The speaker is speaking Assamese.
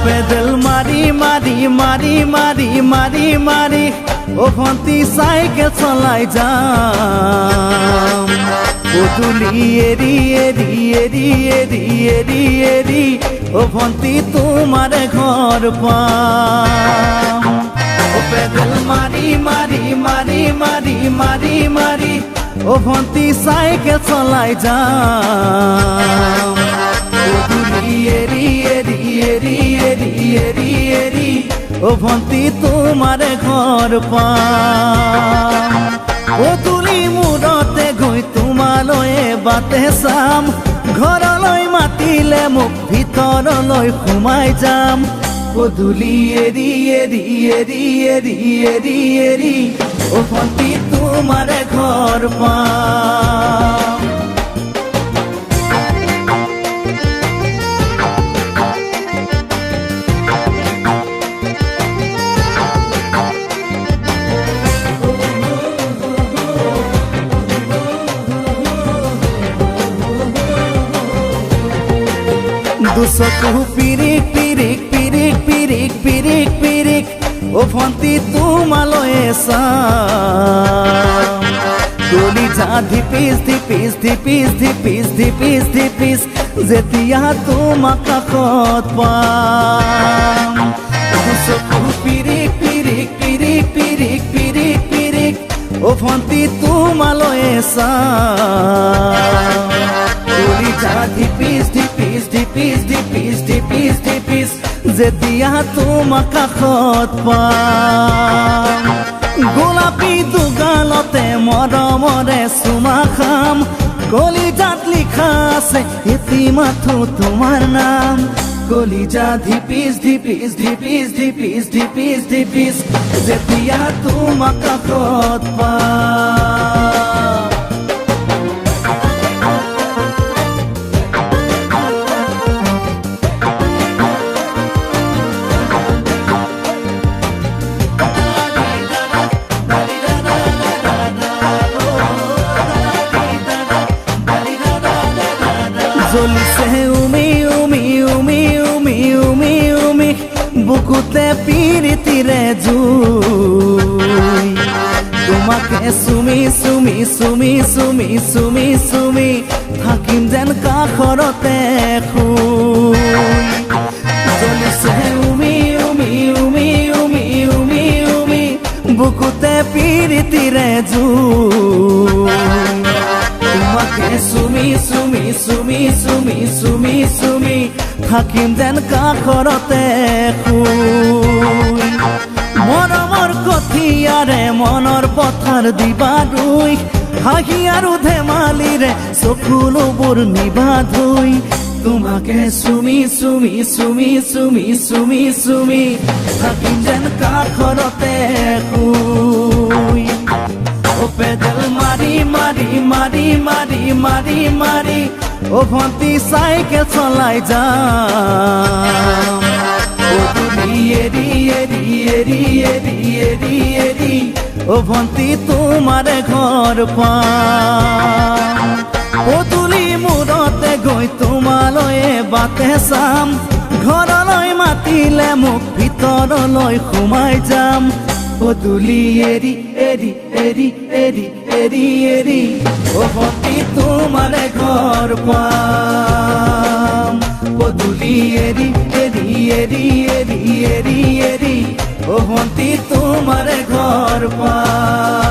পেডেল মারি মারি মারি মারি মারি মারি ও ভন্তি সাইকেল চলাই যাম পদূলি এরি এরি এরি এরি এরি এরি ও ভন্তি তোমার ঘর পাম ও পেডেল মারি মারি মারি মারি মারি মারি ও ভন্তি সাইকেল চলাই যাম পদূলি এরি এরি এরি এরি এরি এরি ও ভন্তি তোমার ঘর পাম পদূলি মূৰতে গৈ তোমালৈয়ে বাটে চাম ঘৰলৈ মাতিলে মোক ভিতৰলৈ সোমাই যাম পদূলি এৰি এৰি এৰি এৰি এৰি এৰি ও ভন্তি তোমাৰ ঘৰ পাম দুচকু পিৰিক পিৰিক পিৰিক পিৰিক পিৰিক পিৰিক ও ভন্তি তোমালৈয়ে চাম কলিজা ধিপিস ধিপিস ধিপিস ধিপিস ধিপিস ধিপিস যেতিয়া তোমাক কাষত পাম দুচকু পিৰিক পিৰিক পিৰিক পিৰিক পিৰিক পিৰিক ও ভন্তি তোমালৈয়ে চাম কলিজা ধিপিস ধিপিস ধিপিস ধিপিস ধিপিস ধিপিস যেতিয়া তোমাক কাষত পাম গোলাপী দুগালতে মৰমৰে চুমা খাম কলিজাত লিখা আছে এটি মাথো তোমাৰ নাম কলিজা ধিপিস ধিপিস ধিপিস ধিপিস ধিপিস ধিপিস যেতিয়া তোমাক কাষত পাম জ্বলিছে উমি উমি উমি উমি উমি উমি বুকুতে পিৰিতিৰে জুই তোমাকে চুমি চুমি চুমি চুমি চুমি চুমি থাকিম যেন কাষৰতে শুই জ্বলিছে উমি উমি উমি উমি উমি উমি বুকুতে পিৰিতিৰে জুই তোমাকে চুমি চুমি চুমি চুমি চুমি চুমি থাকিম যেন কাষৰতে শুই মৰমৰ কঠিয়াৰে মনৰ পথাৰ দিবা ৰুই হাঁহি আৰু ধেমালিৰে চকুলোবোৰ নিবা ধুই তোমাকে চুমি চুমি চুমি চুমি চুমি চুমি থাকিম যেন কাষৰতে শুই ও পেডেল মারি মারি মারি মারি মারি মারি ও ভন্তি সাইকেল চলাই যাম পদূলি এরি এরি এরি এরি এরি এরি ও ভন্তি তোমার ঘর পাম পদূলি মূৰতে গৈ তোমালৈয়ে বাটে চাম ঘৰলৈ মাতিলে মোক ভিতৰলৈ সোমাই যাম পদূলি এৰি এৰি এৰি এৰি এৰি এৰি ও ভন্তি তোমাৰ ঘৰ পাম পদূলি এৰি এৰি এৰি এৰি এৰি এৰি ও ভন্তি তোমাৰ ঘৰ পাম